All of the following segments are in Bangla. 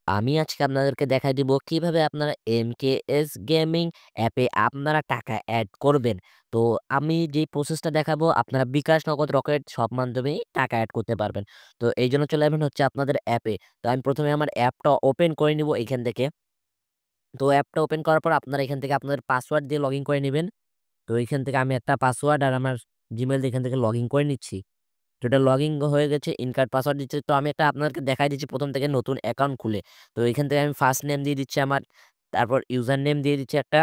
আমি আজকে আপনাদেরকে দেখায় দিব কিভাবে আপনারা এমকেএস গেমিং অ্যাপে আপনারা টাকা এড করবেন। তো আমি যেই প্রসেসটা দেখাবো আপনারা বিকাশ, নগদ, রকেট সব মাধ্যমেই টাকা এড করতে পারবেন। তো এইজন্য চলে যাবেন হচ্ছে আপনাদের অ্যাপে। তো আমি ১ম এ আমার অ্যাপটা ওপেন করে নিব এইখান থেকে। তো অ্যাপটা ওপেন করার পর আপনারা এখান থেকে আপনাদের পাসওয়ার্ড দিয়ে লগইন করে নিবেন। তো এইখান থেকে আমি একটা পাসওয়ার্ড আর আমার জিমেইল দিয়ে এখান থেকে লগইন করে নিচ্ছি। তো এটা লগইন হয়ে গেছে, ইনকার্ড পাসওয়ার্ড দিচ্ছে। তো আমি একটা আপনাদেরকে দেখাই দিচ্ছি ১ম থেকে নতুন অ্যাকাউন্ট খুলে। তো এখান থেকে আমি ফার্স্ট নেম দিয়ে দিচ্ছি আমার, তারপর ইউজার নেম দিয়ে দিচ্ছি একটা।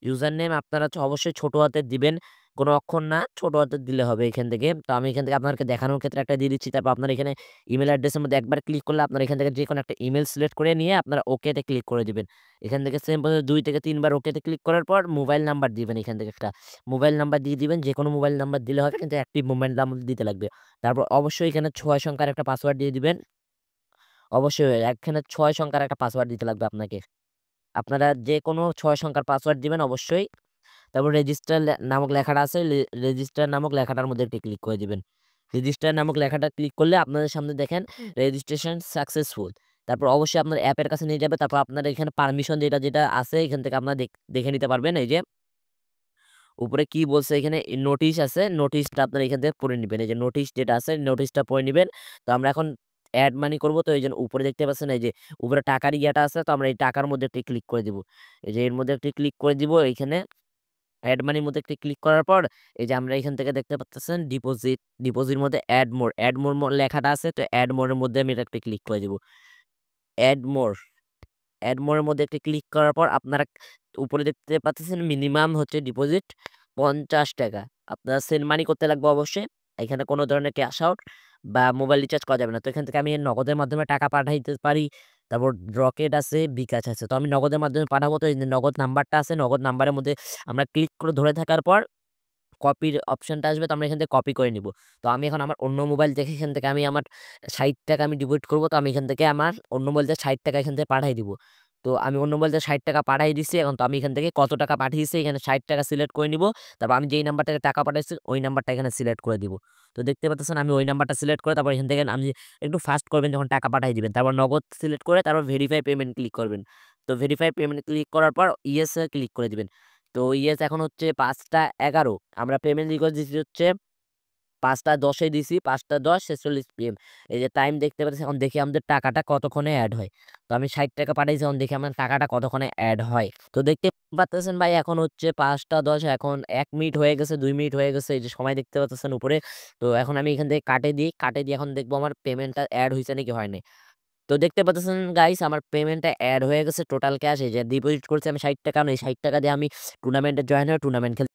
ইউজার নেম আপনারা হচ্ছে অবশ্যই ছোট হাতের দিবেন। কোনো অক্ষর না, ছোট হাতের দিলে হবে এখান থেকে। তো আমি এখান থেকে আপনাদেরকে দেখানোর ক্ষেত্রে একটা দিয়ে দিচ্ছি। তারপর আপনারা এখানে ইমেইল অ্যাড্রেসের মধ্যে একবার ক্লিক করলে আপনারা এখান থেকে যেকোনো একটা ইমেইল সিলেক্ট করে নিয়ে আপনারা ওকে তে ক্লিক করে দিবেন। এখান থেকে সেম প্রসেস ২ থেকে ৩ বার ওকে তে ক্লিক করার পর মোবাইল নাম্বার দিবেন এখান থেকে একটা। মোবাইল নাম্বার দিয়ে দিবেন। যেকোনো মোবাইল নাম্বার দিলে হবে কিন্তু অ্যাক্টিভ মোবাইল নাম্বার দিতে লাগবে। তারপর অবশ্যই এখানে ৬ সংখ্যার একটা পাসওয়ার্ড দিয়ে দিবেন। অবশ্যই এখানে ৬ সংখ্যার একটা পাসওয়ার্ড দিতে লাগবে আপনাকে। আপনারা যেকোনো ৬ সংখ্যার পাসওয়ার্ড দিবেন অবশ্যই। তারপর রেজিস্টার নামক লেখাটা আছে, রেজিস্টার নামক লেখাটার মধ্যে একটি ক্লিক করে দিবেন। রেজিস্টার নামক লেখাটা ক্লিক করলে আপনাদের সামনে দেখেন রেজিস্ট্রেশন সাকসেসফুল। তারপর অবশ্যই আপনার অ্যাপের কাছে নিয়ে যাবে। তারপর আপনার এখানে পারমিশন যেটা আছে এখান থেকে আপনারা দেখে নিতে পারবেন। এই যে উপরে কি বলছে এখানে নোটিশ আছে, নোটিশটা আপনারা এখান থেকে পড়ে নিবেন। এই যে নোটিশ যেটা আছে নোটিশটা পড়ে নিবেন। তো আমরা এখন এড মানি করব। তো এইজন্য উপরে দেখতে পাচ্ছেন এই যে উপরে টাকার ইয়াটা আছে। তো আমরা এই টাকার মধ্যে একটি ক্লিক করে দিব। এই যে এর মধ্যে একটি ক্লিক করে দিব এইখানে এড মানির মধ্যে একটি ক্লিক করার পর এই যে আমরা এখান থেকে দেখতে পাচ্তেছেন ডিপোজিট, ডিপোজিটের মধ্যে এড মোর লেখাটা আছে। তো এড মোর এর মধ্যে আমি এটা একটা ক্লিক করে দিব। এড মোর, এড মোর এর মধ্যে একটি ক্লিক করার পর আপনারা উপরে দেখতে পাচ্ছেন মিনিমাম হচ্ছে ডিপোজিট ৳৫০। আপনারা সেন্ড মানি করতে লাগবে অবশ্যই। এখানে কোনো ধরনের ক্যাশ আউট বা মোবাইল রিচার্জ করা যাবে না। তো এখান থেকে আমি নগদের মাধ্যমে টাকা পাঠাইতে পারি। তারপর রকেট আছে, বিকাশ আছে। তো আমি নগদের মাধ্যমে পাঠাবো। তো এই যে নগদ নাম্বারটা আছে, নগদ নাম্বারের মধ্যে আমরা ক্লিক করে ধরে থাকার পর কপির অপশনটা আসবে। তো আমরা এখান থেকে কপি করে নিব। তো আমি এখন আমার অন্য মোবাইল থেকে এখান থেকে আমি আমার ৳৬০ আমি ডিপোজিট করব। তো আমি এখান থেকে আমার অন্য মোবাইল থেকে ৳৬০ এখান থেকে পাঠায় দিব। তো আমি অন্য মোবাইল থেকে ৳৬০ পাঠায় দিছি। এখন তো আমি এখান থেকে কত টাকা পাঠিয়েছি এখানে ৳৬০ সিলেক্ট করে নিব। তারপর আমি যেই নাম্বার থেকে টাকা পাঠাইছি ওই নাম্বারটা এখানে সিলেক্ট করে দিব। তো দেখতে পাচ্ছেন আমি ওই নাম্বারটা সিলেক্ট করে তারপর এখান থেকে আমি একটু ফাস্ট করবেন যখন টাকা পাঠায় দিবেন। তারপর নগদ সিলেক্ট করে তারপর ভেরিফাই পেমেন্ট ক্লিক করবেন। তো ভেরিফাই পেমেন্ট ক্লিক করার পর ইয়েস এ ক্লিক করে দিবেন। তো ইয়েস এখন হচ্ছে ৫টা ১১ আমরা পেমেন্ট রিকোয়েস্ট দিছি হচ্ছে ৫টা ১০ এ দিছি ৫টা ১০ PM। এই যে টাইম দেখতে পাচ্ছেন এখন দেখি আমাদের টাকাটা কতক্ষণে এড হয়। তো আমি ৳৬০ পাঠাইছি এখন দেখি আমার টাকাটা কতক্ষণে এড হয়। তো দেখতে পারতেছেন ভাই এখন হচ্ছে ৫টা ১০ এখন ১ মিনিট হয়ে গেছে, ২ মিনিট হয়ে গেছে। এই যে সময় দেখতে পাচ্ছেন উপরে। তো এখন আমি এখান থেকে কাটে দিই। কাটে দিয়ে এখন দেখবো আমার পেমেন্টটা এড হইছে নাকি হয় নাই। তো দেখতে পাচ্ছেন গাইস আমার পেমেন্টটা এড হয়ে গেছে টোটাল ক্যাশ এই যে ডিপোজিট করছি আমি ৳৬০ কারণ এই ৳৬০ দিয়ে আমি টুর্নামেন্টে জয়েন হয়ে টুর্নামেন্ট খেলতে